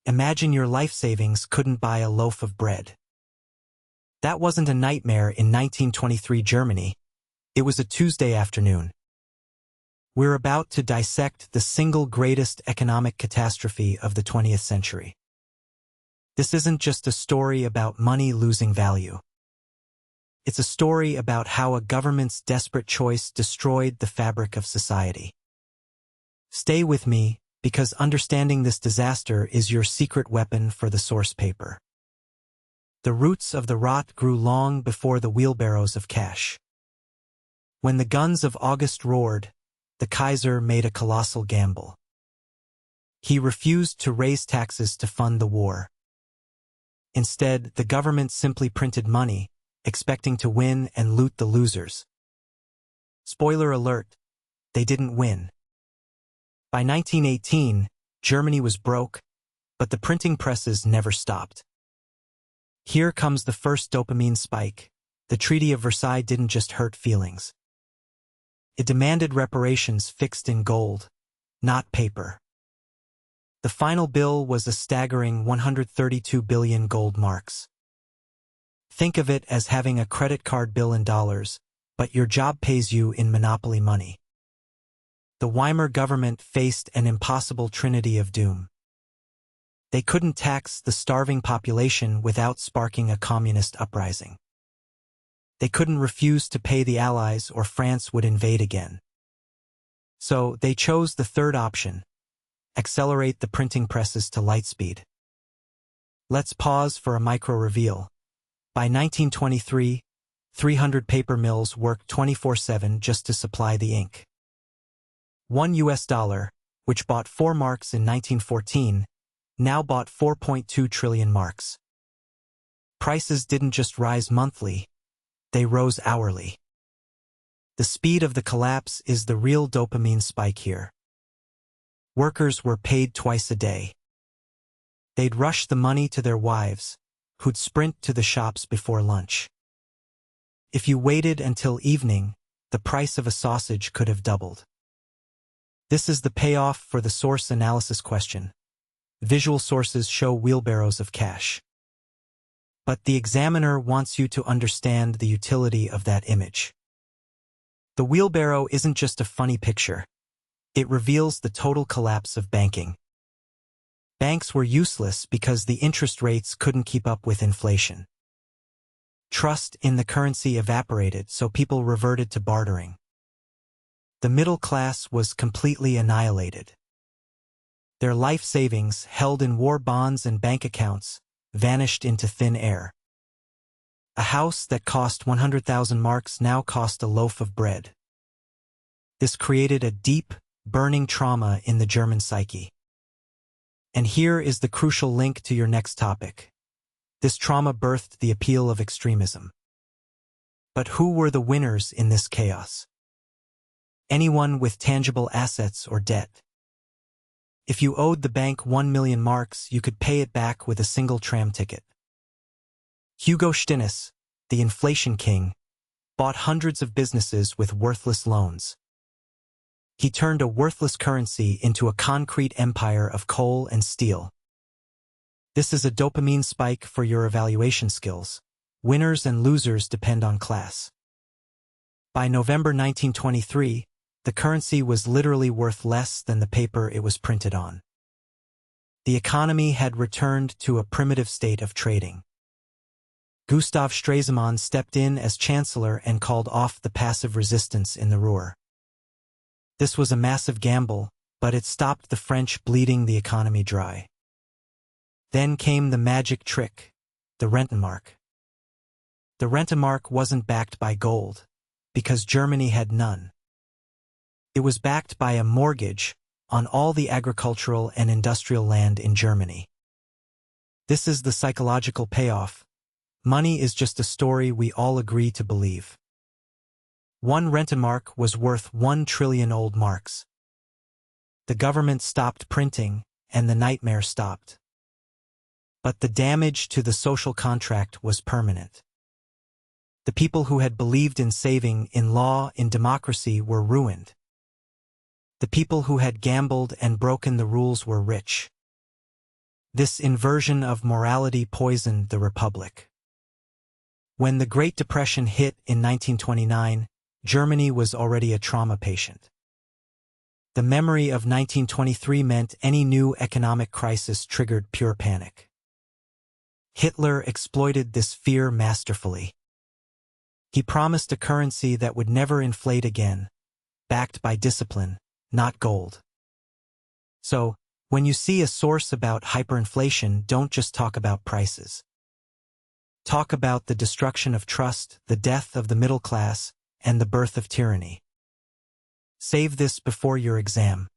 Imagine your life savings couldn't buy a loaf of bread. That wasn't a nightmare in 1923 Germany. It was a Tuesday afternoon. We're about to dissect the single greatest economic catastrophe of the 20th century. This isn't just a story about money losing value. It's a story about how a government's desperate choice destroyed the fabric of society. Stay with me, because understanding this disaster is your secret weapon for the source paper. The roots of the rot grew long before the wheelbarrows of cash. When the guns of August roared, the Kaiser made a colossal gamble. He refused to raise taxes to fund the war. Instead, the government simply printed money, expecting to win and loot the losers. Spoiler alert, they didn't win. By 1918, Germany was broke, but the printing presses never stopped. Here comes the first dopamine spike. The Treaty of Versailles didn't just hurt feelings. It demanded reparations fixed in gold, not paper. The final bill was a staggering 132 billion gold marks. Think of it as having a credit card bill in dollars, but your job pays you in monopoly money. The Weimar government faced an impossible trinity of doom. They couldn't tax the starving population without sparking a communist uprising. They couldn't refuse to pay the Allies or France would invade again. So they chose the third option: accelerate the printing presses to light speed. Let's pause for a micro-reveal. By 1923, 300 paper mills worked 24/7 just to supply the ink. $1, which bought 4 marks in 1914, now bought 4.2 trillion marks. Prices didn't just rise monthly, they rose hourly. The speed of the collapse is the real dopamine spike here. Workers were paid twice a day. They'd rush the money to their wives, who'd sprint to the shops before lunch. If you waited until evening, the price of a sausage could have doubled. This is the payoff for the source analysis question. Visual sources show wheelbarrows of cash. But the examiner wants you to understand the utility of that image. The wheelbarrow isn't just a funny picture. It reveals the total collapse of banking. Banks were useless because the interest rates couldn't keep up with inflation. Trust in the currency evaporated, so people reverted to bartering. The middle class was completely annihilated. Their life savings, held in war bonds and bank accounts, vanished into thin air. A house that cost 100,000 marks now cost a loaf of bread. This created a deep, burning trauma in the German psyche. And here is the crucial link to your next topic. This trauma birthed the appeal of extremism. But who were the winners in this chaos? Anyone with tangible assets or debt. If you owed the bank 1 million marks, you could pay it back with a single tram ticket. Hugo Stinnes, the inflation king, bought hundreds of businesses with worthless loans. He turned a worthless currency into a concrete empire of coal and steel. This is a dopamine spike for your evaluation skills. Winners and losers depend on class. By November 1923, the currency was literally worth less than the paper it was printed on. The economy had returned to a primitive state of trading. Gustav Stresemann stepped in as chancellor and called off the passive resistance in the Ruhr. This was a massive gamble, but it stopped the French bleeding the economy dry. Then came the magic trick, the Rentenmark. The Rentenmark wasn't backed by gold, because Germany had none. It was backed by a mortgage on all the agricultural and industrial land in Germany. This is the psychological payoff. Money is just a story we all agree to believe. 1 Rentenmark was worth 1 trillion old marks. The government stopped printing, and the nightmare stopped. But the damage to the social contract was permanent. The people who had believed in saving, in law, in democracy were ruined. The people who had gambled and broken the rules were rich. This inversion of morality poisoned the Republic. When the Great Depression hit in 1929, Germany was already a trauma patient. The memory of 1923 meant any new economic crisis triggered pure panic. Hitler exploited this fear masterfully. He promised a currency that would never inflate again, backed by discipline, not gold. So, when you see a source about hyperinflation, don't just talk about prices. Talk about the destruction of trust, the death of the middle class, and the birth of tyranny. Save this before your exam.